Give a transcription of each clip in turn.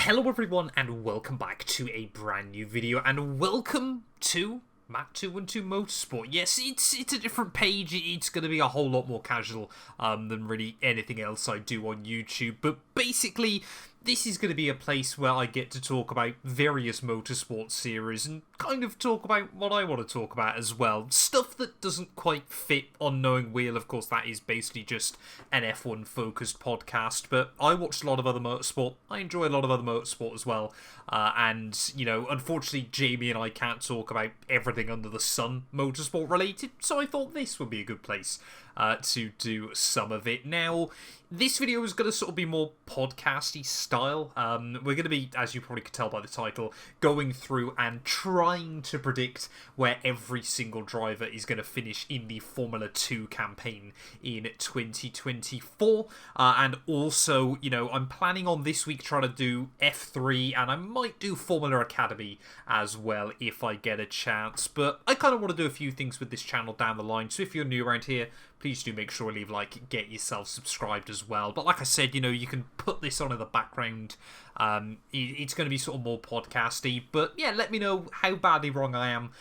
Hello everyone and welcome back to a brand new video and welcome to Matt212 Motorsport. Yes, it's a different page. It's going to be a whole lot more casual than really anything else I do on YouTube. But basically, this is going to be a place where I get to talk about various motorsport series and kind of talk about what I want to talk about as well. Stuff that doesn't quite fit on Knowing Wheel. Of course, that is basically just an F1 focused podcast. But I watch a lot of other motorsport. I enjoy a lot of other motorsport as well. And, you know, unfortunately, Jamie and I can't talk about everything under the sun motorsport related. So I thought this would be a good place to do some of it. Now, this video is going to sort of be more podcasty style. We're going to be, as you probably could tell by the title, going through and trying to predict where every single driver is going to finish in the Formula 2 campaign in 2024. And also, you know, I'm planning on this week trying to do F3, and I might do Formula Academy as well if I get a chance. But I kind of want to do a few things with this channel down the line, so if you're new around here, please do make sure to leave a like, get yourself subscribed as well. But like I said, you know, you can put this on in the background. It's going to be sort of more podcasty. But yeah, let me know how badly wrong I am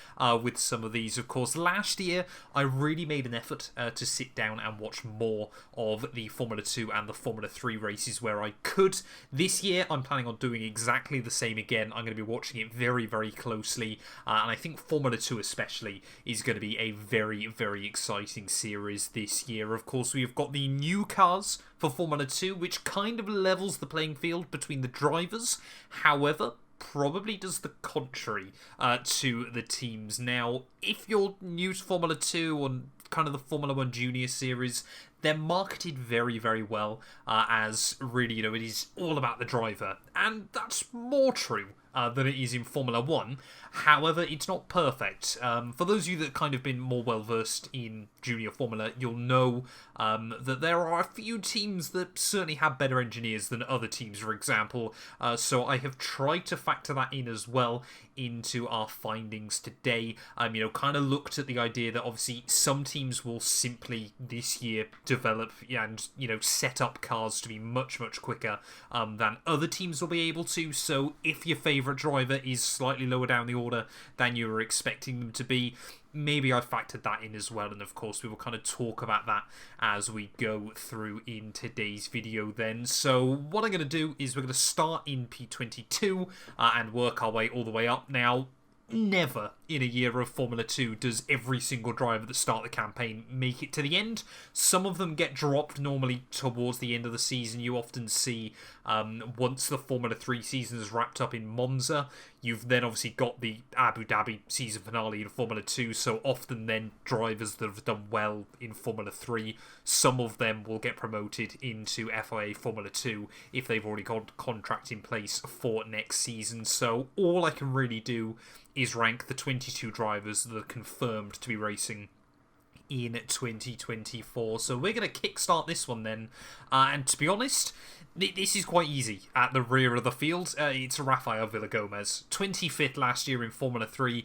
with some of these. Of course, last year, I really made an effort to sit down and watch more of the Formula 2 and the Formula 3 races where I could. This year, I'm planning on doing exactly the same again. I'm going to be watching it very, very closely. And I think Formula 2 especially is going to be a very, very exciting series this year. Of course, we've got the new cars for Formula 2, which kind of levels the playing field between the drivers. However, probably does the contrary to the teams. Now, if you're new to Formula 2 or kind of the Formula 1 Junior Series, they're marketed very, very well as really, you know, it is all about the driver. And that's more true than it is in Formula 1. However, it's not perfect. For those of you that kind of been more well-versed in Junior Formula, you'll know that there are a few teams that certainly have better engineers than other teams, for example. So I have tried to factor that in as well into our findings today. You know, kind of looked at the idea that obviously some teams will simply this year develop and, you know, set up cars to be much, much quicker than other teams will be able to. So if your favourite driver is slightly lower down the order than you were expecting them to be, maybe I factored that in as well, and of course we will kind of talk about that as we go through in today's video then. So what I'm going to do is we're going to start in P22 and work our way all the way up. Now, never in a year of Formula 2 does every single driver that start the campaign make it to the end. Some of them get dropped normally towards the end of the season. You often see once the Formula 3 season is wrapped up in Monza, you've then obviously got the Abu Dhabi season finale in Formula 2, so often then drivers that have done well in Formula 3, some of them will get promoted into FIA Formula 2 if they've already got a contract in place for next season. So all I can really do is rank the 22 drivers that are confirmed to be racing in 2024. So we're going to kickstart this one then. And to be honest, this is quite easy. At the rear of the field, it's Rafael Villagomez. 25th last year in Formula 3.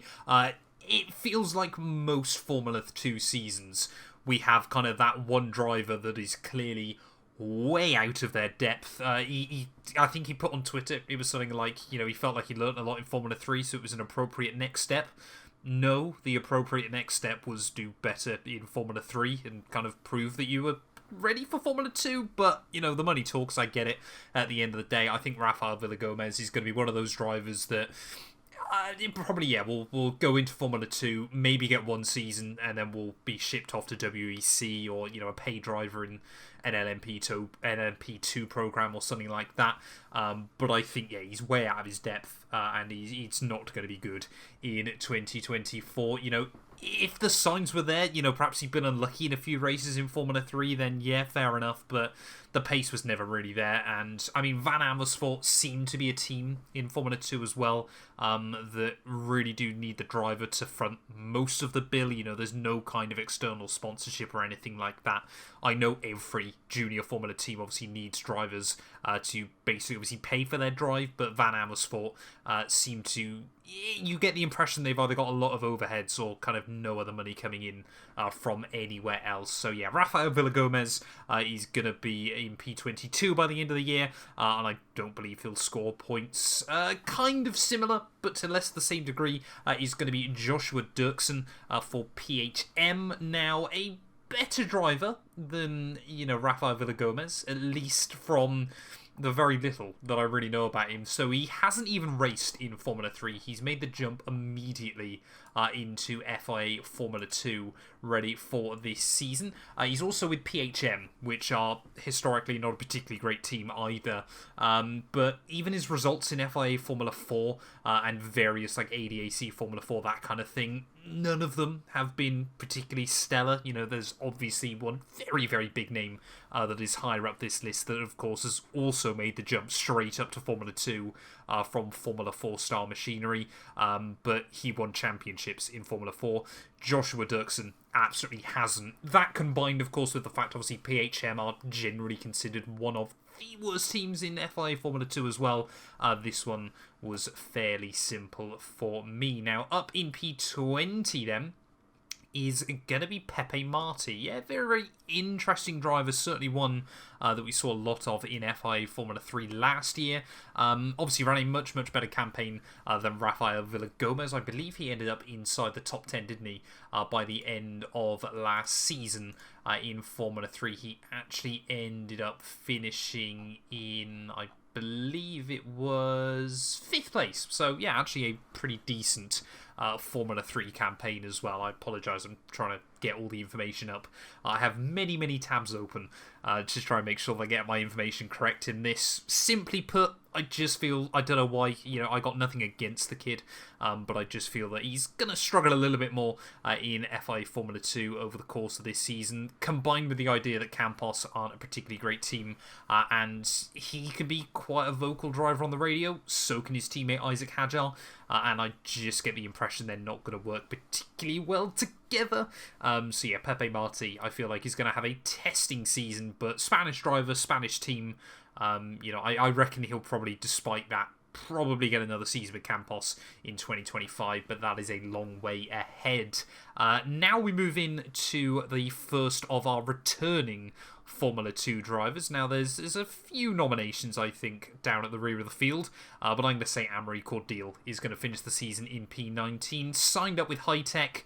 It feels like most Formula 2 seasons, we have kind of that one driver that is clearly way out of their depth. I think he put on Twitter, it was something like, you know, he felt like he learned a lot in Formula 3, so it was an appropriate next step. No, the appropriate next step was do better in Formula 3 and kind of prove that you were ready for Formula 2, but, you know, the money talks, I get it. At the end of the day, I think Rafael Villagomez is going to be one of those drivers that probably, yeah, we'll go into Formula 2, maybe get one season, and then we'll be shipped off to WEC or, you know, a paid driver in an LMP2 program or something like that. But I think, yeah, he's way out of his depth, and he's not going to be good in 2024. You know, if the signs were there, you know, perhaps he'd been unlucky in a few races in Formula 3, then yeah, fair enough, but the pace was never really there. And I mean, Van Amersfoort seemed to be a team in Formula 2 as well that really do need the driver to front most of the bill. You know, there's no kind of external sponsorship or anything like that. I know every junior Formula team obviously needs drivers to basically obviously pay for their drive, but Van Amersfoort seem to... You get the impression they've either got a lot of overheads or kind of no other money coming in from anywhere else. So yeah, Rafael Villagomez is going to be in P22 by the end of the year, and I don't believe he'll score points. Kind of similar, but to less the same degree, is going to be Joshua Dirksen for PHM. Now, a better driver than, Rafael Villagomez, at least from the very little that I really know about him. So he hasn't even raced in Formula 3. He's made the jump immediately into FIA Formula 2, ready for this season. He's also with PHM, which are historically not a particularly great team either. But even his results in FIA Formula 4 and various like ADAC Formula 4, that kind of thing, none of them have been particularly stellar. There's obviously one very, very big name that is higher up this list that, of course, has also made the jump straight up to Formula 2 from Formula 4 Star Machinery, but he won championships in Formula 4. Joshua Dirksen absolutely hasn't. That combined, of course, with the fact, obviously, PHM are generally considered one of the worst teams in FIA Formula 2 as well. This one was fairly simple for me. Now, up in P20 then is going to be Pepe Marti. Yeah, very, very interesting driver. Certainly one that we saw a lot of in FIA Formula 3 last year. Obviously ran a much, much better campaign than Rafael Villagomez. I believe he ended up inside the top 10, didn't he, by the end of last season in Formula 3. He actually ended up finishing in, I believe it was 5th place. So, yeah, actually a pretty decent Formula 3 campaign as well. I apologise, I'm trying to get all the information up. I have many, many tabs open to try and make sure I get my information correct in this. Simply put, I just feel, I don't know why, I got nothing against the kid, but I just feel that he's going to struggle a little bit more in FIA Formula 2 over the course of this season, combined with the idea that Campos aren't a particularly great team, and he can be quite a vocal driver on the radio, so can his teammate Isaac Hadjar, and I just get the impression they're not going to work particularly well together. So yeah, Pepe Marti, I feel like he's going to have a testing season, but Spanish driver, Spanish team, I reckon he'll probably, despite that, probably get another season with Campos in 2025, but that is a long way ahead. Now we move in to the first of our returning Formula 2 drivers. Now there's a few nominations, I think, down at the rear of the field, but I'm going to say Amory Cordeal is going to finish the season in P19. Signed up with High Tech,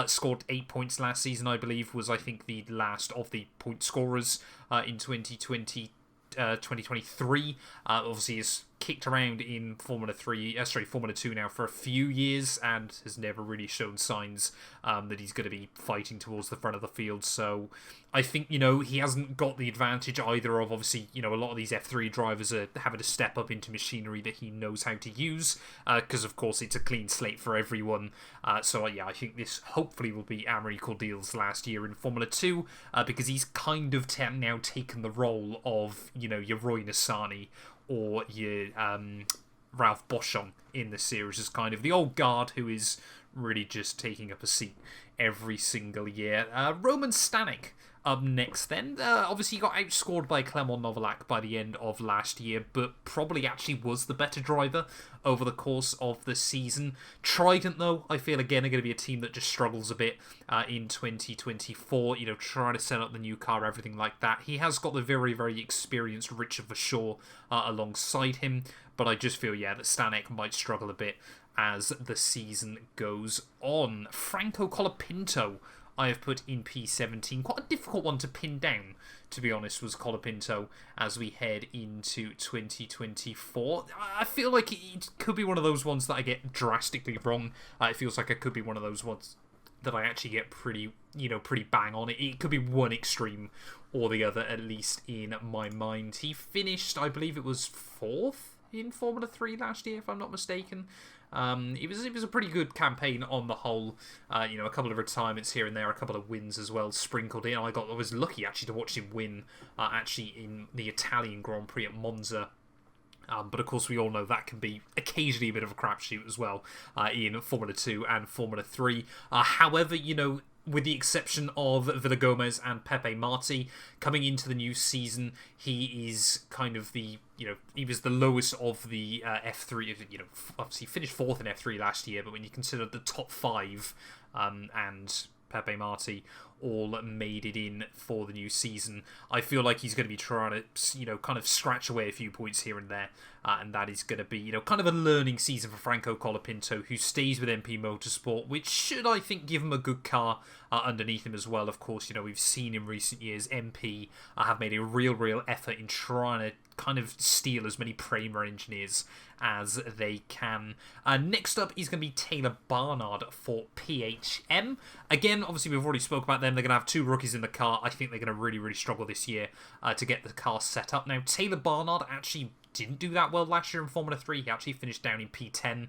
scored 8 points last season, I believe, was, I think, the last of the point scorers in 2023. Obviously is kicked around in Formula 2 now for a few years and has never really shown signs that he's going to be fighting towards the front of the field. So I think, he hasn't got the advantage either of, obviously, a lot of these F3 drivers are having to step up into machinery that he knows how to use, because, of course, it's a clean slate for everyone. So, yeah, I think this hopefully will be Amory Cordeal's last year in Formula 2, because he's kind of now taken the role of, your Roy Nissany or your Ralph Boschon in the series, as kind of the old guard who is really just taking up a seat every single year. Roman Stanek up next then. Obviously he got outscored by Clement Novalak by the end of last year, but probably actually was the better driver over the course of the season. Trident, though, I feel again are going to be a team that just struggles a bit in 2024, trying to set up the new car, everything like that. He has got the very, very experienced Richard Verschoor alongside him, but I just feel, that Stanek might struggle a bit as the season goes on. Franco Colapinto I have put in P17. Quite a difficult one to pin down, to be honest, was Colapinto as we head into 2024. I feel like it could be one of those ones that I get drastically wrong. It feels like it could be one of those ones that I actually get pretty bang on. It could be one extreme or the other, at least in my mind. He finished, I believe it was 4th in Formula 3 last year, if I'm not mistaken. It was a pretty good campaign on the whole. A couple of retirements here and there, a couple of wins as well sprinkled in. I was lucky actually to watch him win actually in the Italian Grand Prix at Monza. But of course we all know that can be occasionally a bit of a crapshoot as well in Formula 2 and Formula 3. However, with the exception of Villagomez and Pepe Marti, coming into the new season, he is kind of the, he was the lowest of the F3, obviously finished 4th in F3 last year, but when you consider the top 5 and Pepe Marti all made it in for the new season, I feel like he's going to be trying to, kind of scratch away a few points here and there, and that is going to be, kind of a learning season for Franco Colapinto, who stays with MP Motorsport, which should, I think, give him a good car underneath him as well. Of course, we've seen in recent years MP have made a real effort in trying to kind of steal as many Prema engineers as they can. Next up is going to be Taylor Barnard for PHM. Again, obviously, we've already spoke about them. They're going to have 2 rookies in the car. I think they're going to really struggle this year to get the car set up. Now, Taylor Barnard actually didn't do that well last year in Formula 3. He actually finished down in P10,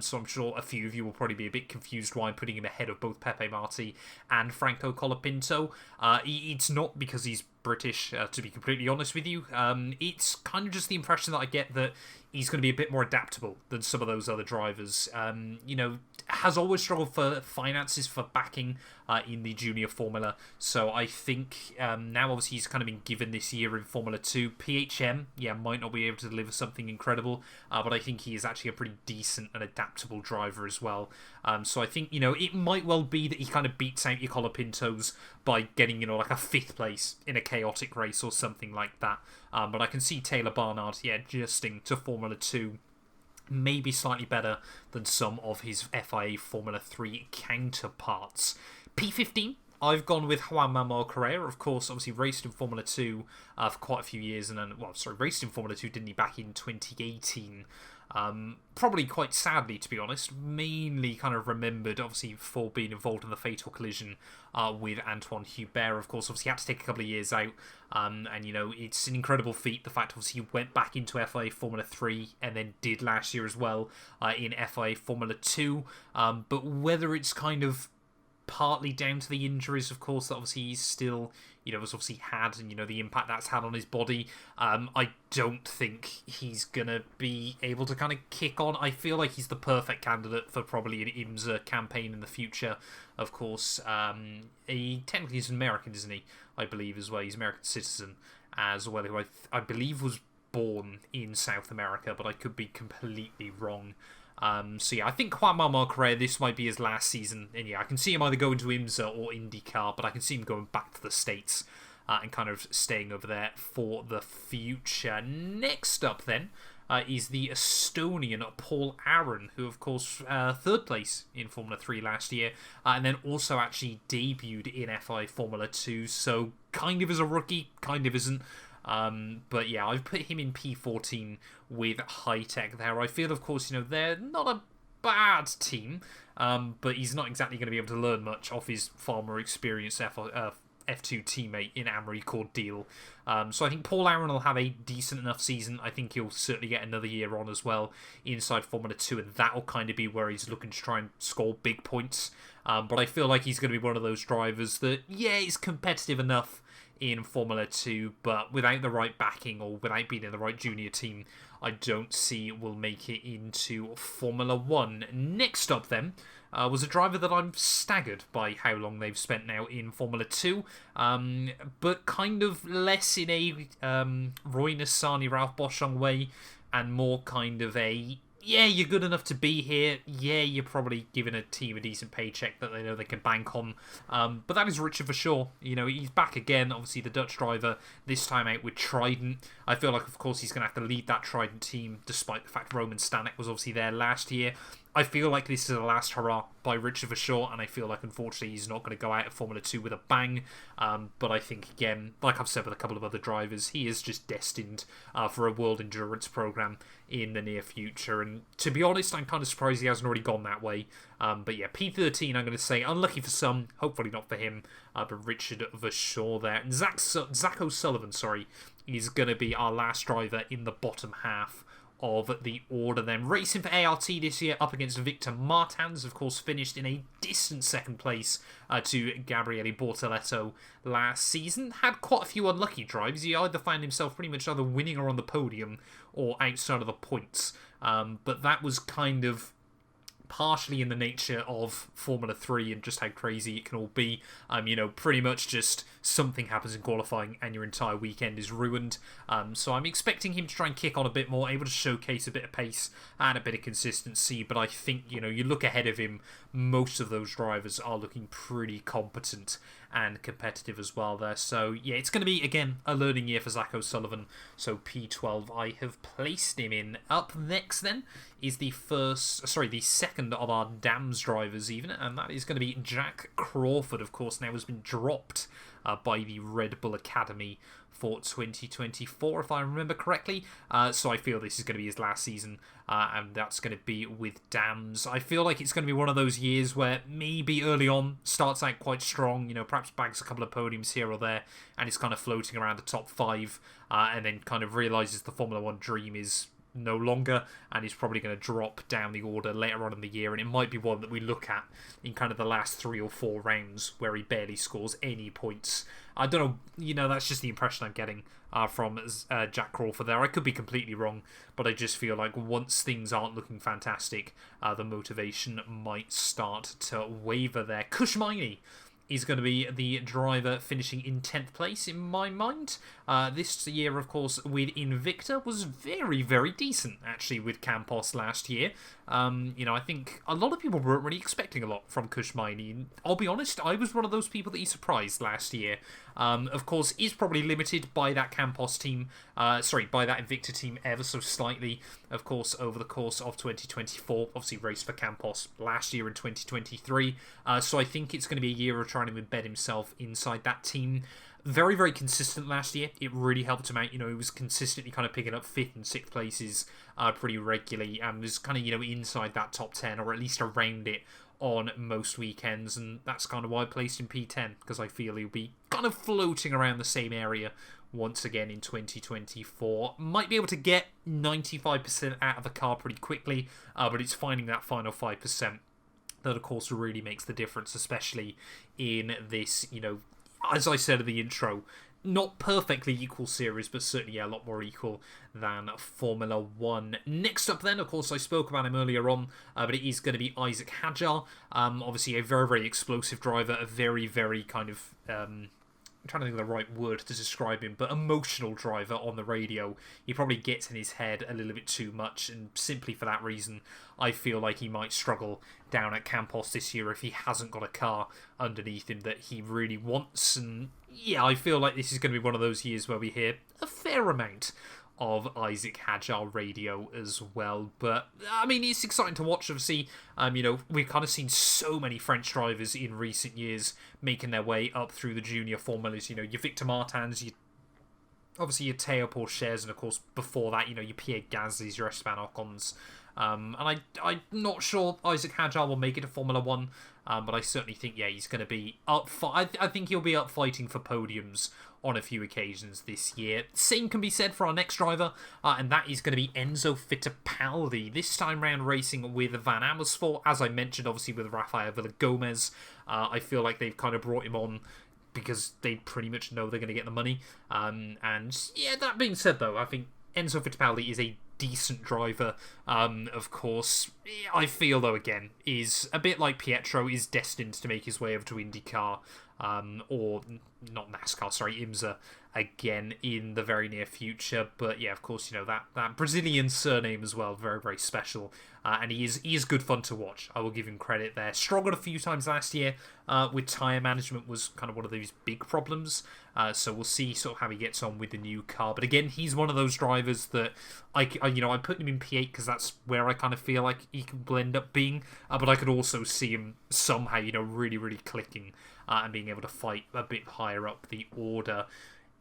so I'm sure a few of you will probably be a bit confused why I'm putting him ahead of both Pepe Marti and Franco Colapinto. It's not because he's British, to be completely honest with you. It's kind of just the impression that I get that he's going to be a bit more adaptable than some of those other drivers. Has always struggled for finances, for backing in the junior formula. So I think now obviously he's kind of been given this year in Formula 2. PHM, might not be able to deliver something incredible, but I think he is actually a pretty decent and adaptable driver as well. So I think, it might well be that he kind of beats out your Colapintos by getting, like a 5th place in a chaotic race or something like that. But I can see Taylor Barnard, adjusting to Formula 2 maybe slightly better than some of his FIA Formula 3 counterparts. P15, I've gone with Juan Manuel Correa. Of course, obviously raced in Formula 2 for quite a few years, and then, raced in Formula 2, didn't he, back in 2018? Probably quite sadly, to be honest, mainly kind of remembered, obviously, for being involved in the fatal collision with Antoine Hubert. Of course, obviously, had to take a couple of years out, and, it's an incredible feat, the fact, obviously, he went back into FIA Formula 3 and then did last year as well in FIA Formula 2, but whether it's kind of partly down to the injuries, of course, that obviously he's still, has obviously had, and, the impact that's had on his body. I don't think he's going to be able to kind of kick on. I feel like he's the perfect candidate for probably an IMSA campaign in the future. Of course, he technically is American, isn't he? I believe as well. He's an American citizen as well, who I believe was born in South America, but I could be completely wrong. So I think Juan Manuel Correa, this might be his last season, and I can see him either going to IMSA or IndyCar, but I can see him going back to the States and kind of staying over there for the future. Next up then is the Estonian Paul Aaron, who of course 3rd place in Formula 3 last year, and then also actually debuted in FI Formula 2, so kind of as a rookie, kind of isn't. But I've put him in P14 with High Tech there. I feel, of course, they're not a bad team, but he's not exactly going to be able to learn much off his far more experienced F2 teammate in Amory Cordeal. So I think Paul Aaron will have a decent enough season. I think he'll certainly get another year on as well inside Formula 2, and that'll kind of be where he's looking to try and score big points. But I feel like he's going to be one of those drivers that, is competitive enough in Formula 2, but without the right backing or without being in the right junior team, I don't see will make it into Formula 1. Next up then was a driver that I'm staggered by how long they've spent now in Formula 2, but kind of less in a Roy Nissany, Ralph Boschung way, and more kind of a you're good enough to be here. You're probably giving a team a decent paycheck that they know they can bank on. But that is Richard Verschoor. He's back again. Obviously, the Dutch driver, this time out with Trident. I feel like, of course, he's going to have to lead that Trident team, despite the fact Roman Stanek was obviously there last year. I feel like this is the last hurrah by Richard Verschoor, and I feel like, unfortunately, he's not going to go out of Formula 2 with a bang. But I think, again, like I've said with a couple of other drivers, he is just destined for a World Endurance program in the near future. And to be honest, I'm kind of surprised he hasn't already gone that way. But P13, I'm going to say, unlucky for some, hopefully not for him, but Richard Verschoor there. And Zach O'Sullivan, is going to be our last driver in the bottom half of the order then. Racing for ART this year up against Victor Martins, of course, finished in a distant 2nd place to Gabriele Bortoletto last season. Had quite a few unlucky drives. He either found himself pretty much either winning or on the podium or outside of the points. But that was kind of partially in the nature of Formula 3 and just how crazy it can all be. Pretty much just something happens in qualifying and your entire weekend is ruined. So I'm expecting him to try and kick on a bit more, able to showcase a bit of pace and a bit of consistency. But I think, you look ahead of him, most of those drivers are looking pretty competent and competitive as well there. So yeah, it's going to be, again, a learning year for Zach O'Sullivan. So P12 I have placed him in. Up next then is the second of our DAMS drivers even, and that is going to be Jack Crawford. Of course, now has been dropped by the Red Bull Academy for 2024, if I remember correctly. So I feel this is going to be his last season, and that's going to be with DAMS. I feel like it's going to be one of those years where maybe early on starts out quite strong, perhaps bags a couple of podiums here or there, and it's kind of floating around the top 5, and then kind of realises the Formula 1 dream is no longer, and he's probably going to drop down the order later on in the year, and it might be one that we look at in kind of the last 3 or 4 rounds where he barely scores any points. I don't know, that's just the impression I'm getting from Jack Crawford there. I could be completely wrong, but I just feel like once things aren't looking fantastic, the motivation might start to waver there. Kushmaini is going to be the driver finishing in 10th place in my mind. This year, of course, with Invicta was very, very decent, actually, with Campos last year. I think a lot of people weren't really expecting a lot from Kushmaini. I'll be honest, I was one of those people that he surprised last year. Of course, is probably limited by that Campos team, by that Invicta team ever so slightly. Of course, over the course of 2024, obviously raced for Campos last year in 2023. So I think it's going to be a year of trying to embed himself inside that team. Very, very consistent last year. It really helped him out. He was consistently kind of picking up 5th and 6th places pretty regularly, and was kind of, inside that top 10, or at least around it on most weekends, and that's kind of why I placed him P10, because I feel he'll be kind of floating around the same area once again in 2024. Might be able to get 95% out of the car pretty quickly, but it's finding that final 5% that, of course, really makes the difference, especially in this, as I said in the intro, not perfectly equal series, but certainly a lot more equal than Formula 1. Next up then, of course, I spoke about him earlier on, but it is going to be Isaac Hadjar. Obviously a very, very explosive driver, a very, very kind of... I'm trying to think of the right word to describe him, but emotional driver on the radio. He probably gets in his head a little bit too much, and simply for that reason, I feel like he might struggle down at Campos this year if he hasn't got a car underneath him that he really wants. And yeah, I feel like this is going to be one of those years where we hear a fair amount of Isaac Hadjar radio as well. But it's exciting to watch. Obviously, we've kind of seen so many French drivers in recent years making their way up through the junior formulas. Your Victor Martins, obviously your Teo Pourchaires, and of course before that, your Pierre Gasly's, your Esteban Ocons. And I'm not sure Isaac Hadjar will make it to Formula 1, but I certainly think, he's going to be up. I think he'll be up fighting for podiums on a few occasions this year. Same can be said for our next driver, and that is going to be Enzo Fittipaldi. This time round racing with Van Amersfoort, as I mentioned, obviously with Rafael Villagomez. I feel like they've kind of brought him on because they pretty much know they're going to get the money. And yeah, that being said, though, I think Enzo Fittipaldi is a decent driver. Of course, I feel, though, again, is a bit like Pietro, is destined to make his way over to IndyCar, or not NASCAR, IMSA again in the very near future. But yeah, of course, that Brazilian surname as well, very, very special. And he is good fun to watch. I will give him credit there. Struggled a few times last year with tyre management, was kind of one of those big problems. So we'll see sort of how he gets on with the new car. But again, he's one of those drivers that I put him in P8 because that's where I kind of feel like he can blend up being. But I could also see him somehow, really, really clicking and being able to fight a bit higher up the order.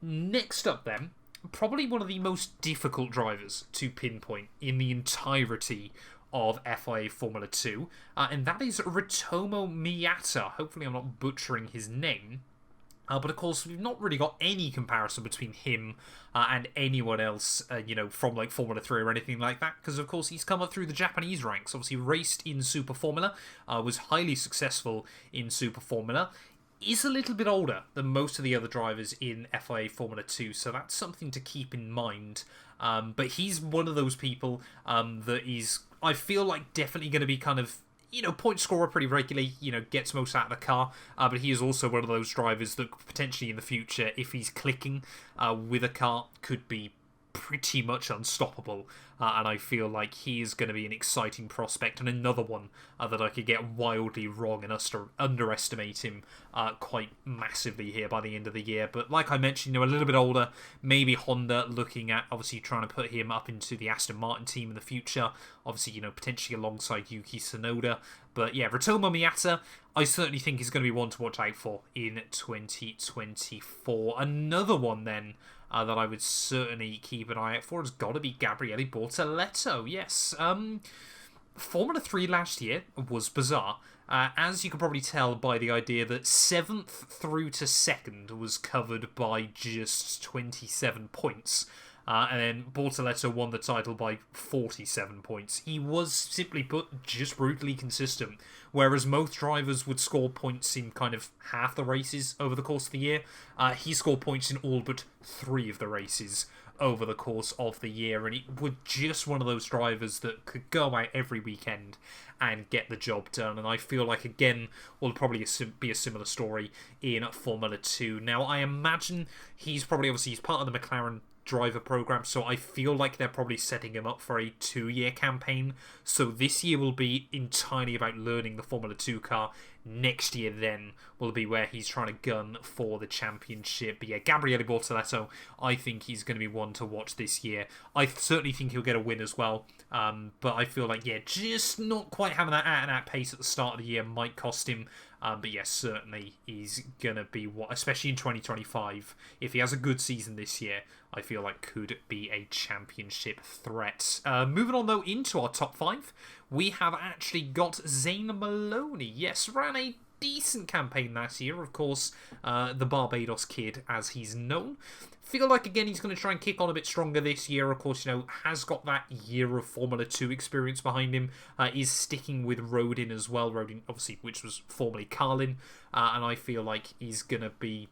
Next up then, probably one of the most difficult drivers to pinpoint in the entirety of FIA Formula 2, and that is Ritomo Miyata. Hopefully I'm not butchering his name. But of course, we've not really got any comparison between him and anyone else, from like Formula 3 or anything like that, because of course he's come up through the Japanese ranks. Obviously raced in Super Formula, was highly successful in Super Formula, is a little bit older than most of the other drivers in FIA Formula 2, so that's something to keep in mind. But he's one of those people that is, I feel like, definitely going to be kind of point scorer pretty regularly, gets most out of the car, but he is also one of those drivers that potentially in the future, if he's clicking with a car, could be pretty much unstoppable, and I feel like he is going to be an exciting prospect, and another one that I could get wildly wrong and underestimate him quite massively here by the end of the year. But like I mentioned, a little bit older, maybe Honda looking at obviously trying to put him up into the Aston Martin team in the future, obviously potentially alongside Yuki Tsunoda. But yeah, Ritomo Miata, I certainly think is going to be one to watch out for in 2024. Another one then that I would certainly keep an eye out for has got to be Gabriele Bortoleto. Yes, Formula 3 last year was bizarre. As you can probably tell by the idea that 7th through to 2nd was covered by just 27 points. And then Bortoleto won the title by 47 points. He was, simply put, just brutally consistent. Whereas most drivers would score points in kind of half the races over the course of the year, he scored points in all but 3 of the races over the course of the year. And he was just one of those drivers that could go out every weekend and get the job done. And I feel like, again, will probably be a similar story in Formula 2. Now, I imagine he's part of the McLaren driver program, so I feel like they're probably setting him up for a 2-year campaign. So this year will be entirely about learning the Formula 2 car. Next year then will be where he's trying to gun for the championship. But yeah, Gabriele Bortoleto, I think he's going to be one to watch this year. I certainly think he'll get a win as well. But I feel like, just not quite having that out-and-out pace at the start of the year might cost him. But yes, certainly he's going to be, especially in 2025, if he has a good season this year, I feel like could be a championship threat. Moving on, though, into our top 5, we have actually got Zane Maloney. Yes, ran a decent campaign that year, of course, the Barbados kid, as he's known. Feel like, again, he's going to try and kick on a bit stronger this year. Of course, has got that year of Formula 2 experience behind him. Is sticking with Rodin as well. Rodin, obviously, which was formerly Carlin. And I feel like he's going to be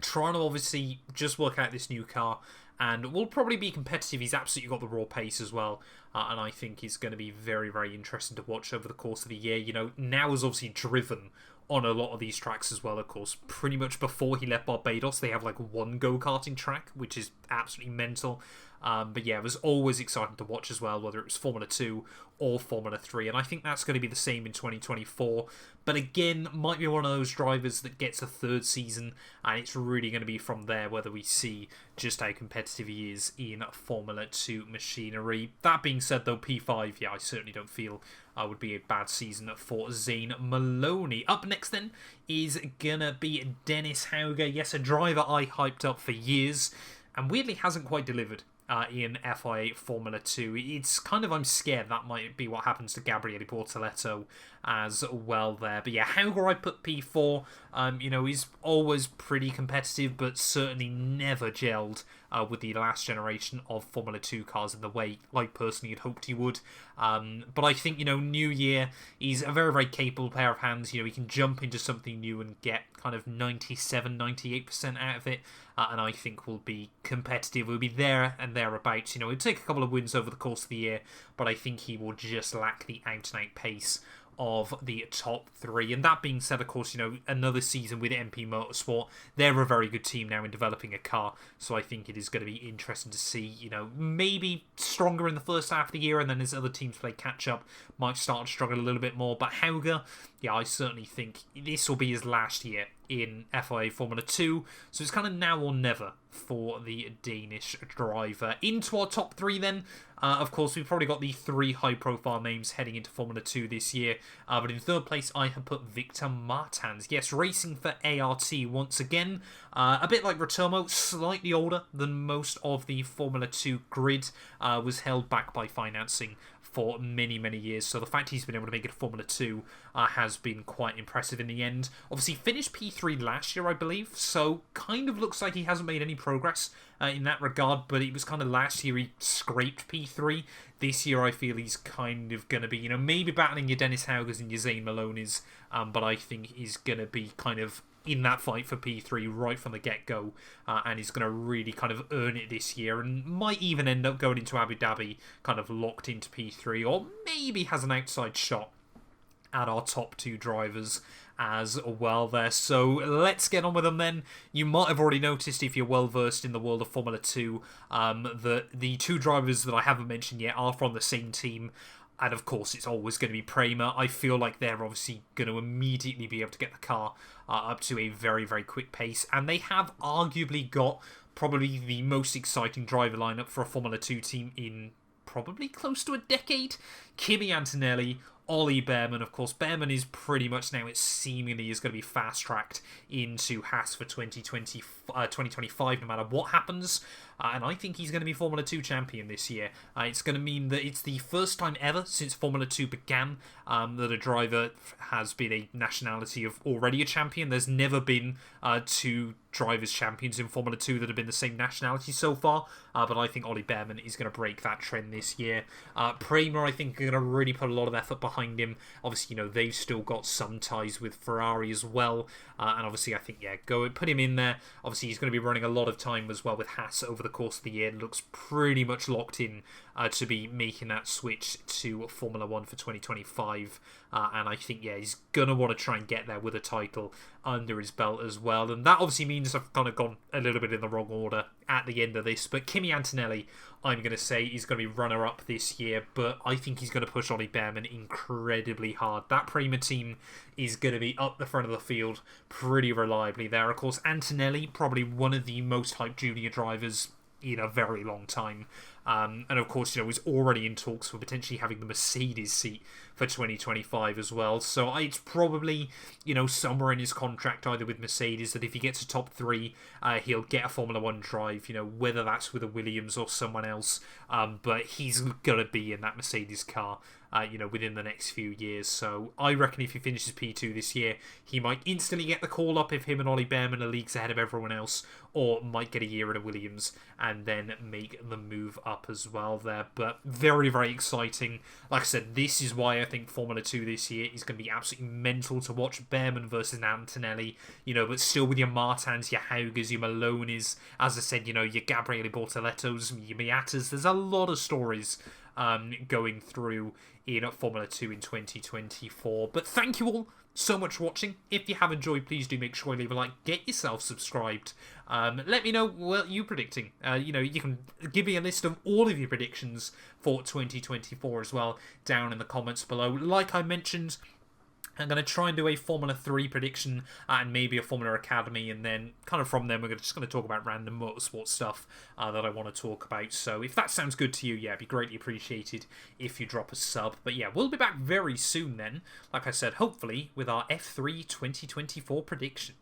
trying to, obviously, just work out this new car. And will probably be competitive. He's absolutely got the raw pace as well. And I think he's going to be very, very interesting to watch over the course of the year. Now is obviously driven on a lot of these tracks as well, of course. Pretty much before he left Barbados, they have like one go-karting track, which is absolutely mental. But yeah, it was always exciting to watch as well, whether it was Formula 2 or Formula 3. And I think that's going to be the same in 2024. But again, might be one of those drivers that gets a 3rd season, and it's really going to be from there whether we see just how competitive he is in Formula 2 machinery. That being said, though, P5, I certainly don't feel would be a bad season for Zane Maloney. Up next, then, is going to be Dennis Hauger. Yes, a driver I hyped up for years, and weirdly hasn't quite delivered in FIA Formula 2. It's kind of, I'm scared that might be what happens to Gabriele Bortoleto as well there. But yeah, Hauger I put P4. He's always pretty competitive, but certainly never gelled with the last generation of Formula 2 cars in the way I personally had hoped he would. But I think, new year, he's a very, very capable pair of hands. He can jump into something new and get kind of 97, 98% out of it. And I think will be competitive. We'll be there and thereabouts. He'll take a couple of wins over the course of the year, but I think he will just lack the out-and-out pace of the top 3. And that being said, of course, another season with MP Motorsport. They're a very good team now in developing a car, so I think it is going to be interesting to see, maybe stronger in the first half of the year, and then as other teams play catch up, might start to struggle a little bit more. But Hauger, I certainly think this will be his last year in FIA Formula 2, so it's kind of now or never for the Danish driver. Into our top 3 then, of course we've probably got the 3 high profile names heading into Formula 2 this year, but in 3rd place I have put Victor Martins. Yes, racing for ART once again, a bit like Ritomo, slightly older than most of the Formula 2 grid, was held back by financing for many, many years. So the fact he's been able to make it to Formula 2 has been quite impressive in the end. Obviously, finished P3 last year, I believe, so kind of looks like he hasn't made any progress in that regard, but it was kind of last year he scraped P3. This year, I feel he's kind of going to be, maybe battling your Dennis Haugers and your Zane Maloney's, but I think he's going to be kind of in that fight for P3 right from the get-go, and he's going to really kind of earn it this year, and might even end up going into Abu Dhabi kind of locked into P3, or maybe has an outside shot at our top 2 drivers as well there. So let's get on with them then. You might have already noticed, if you're well versed in the world of Formula 2, that the 2 drivers that I haven't mentioned yet are from the same team. And of course, it's always going to be Prema. I feel like they're obviously going to immediately be able to get the car up to a very, very quick pace. And they have arguably got probably the most exciting driver lineup for a Formula 2 team in probably close to a decade. Kimi Antonelli, Ollie Bearman. Of course, Bearman is pretty much now, it seemingly is going to be fast-tracked into Haas for 2025, no matter what happens. And I think he's going to be Formula 2 champion this year. It's going to mean that it's the first time ever since Formula 2 began that a driver has been a nationality of already a champion. There's never been 2 drivers champions in Formula 2 that have been the same nationality so far, but I think Ollie Bearman is going to break that trend this year. Prema, I think, are going to really put a lot of effort behind him. Obviously, they've still got some ties with Ferrari as well, and obviously I think, go and put him in there. Obviously, he's going to be running a lot of time as well with Haas over the course of the year. It looks pretty much locked in to be making that switch to Formula 1 for 2025, and I think, he's going to want to try and get there with a title under his belt as well, and that obviously means I've kind of gone a little bit in the wrong order at the end of this, but Kimi Antonelli, I'm going to say, is going to be runner-up this year, but I think he's going to push Ollie Bearman incredibly hard. That Prema team is going to be up the front of the field pretty reliably there. Of course, Antonelli, probably one of the most hyped junior drivers in a very long time. And of course, he's already in talks for potentially having the Mercedes seat for 2025 as well. So it's probably, somewhere in his contract, either with Mercedes, that if he gets a top 3, he'll get a Formula 1 drive, whether that's with a Williams or someone else. But he's going to be in that Mercedes car, within the next few years. So I reckon if he finishes P2 this year, he might instantly get the call up if him and Ollie Bearman are leagues ahead of everyone else, or might get a year in a Williams and then make the move up as well there. But very, very exciting. Like I said, this is why I think Formula 2 this year is going to be absolutely mental to watch. Bearman versus Antonelli, but still with your Martins, your Haugers, your Malones, as I said, your Gabriele Bortolettos, your Miatas. There's a lot of stories going through in Formula 2 in 2024. But thank you all so much for watching. If you have enjoyed, please do make sure you leave a like, get yourself subscribed. Let me know what you're predicting. You can give me a list of all of your predictions for 2024 as well down in the comments below. Like I mentioned, I'm going to try and do a Formula 3 prediction and maybe a Formula Academy, and then kind of from them we're just going to talk about random motorsport stuff that I want to talk about. So if that sounds good to you, it'd be greatly appreciated if you drop a sub. But we'll be back very soon then, like I said, hopefully with our F3 2024 predictions.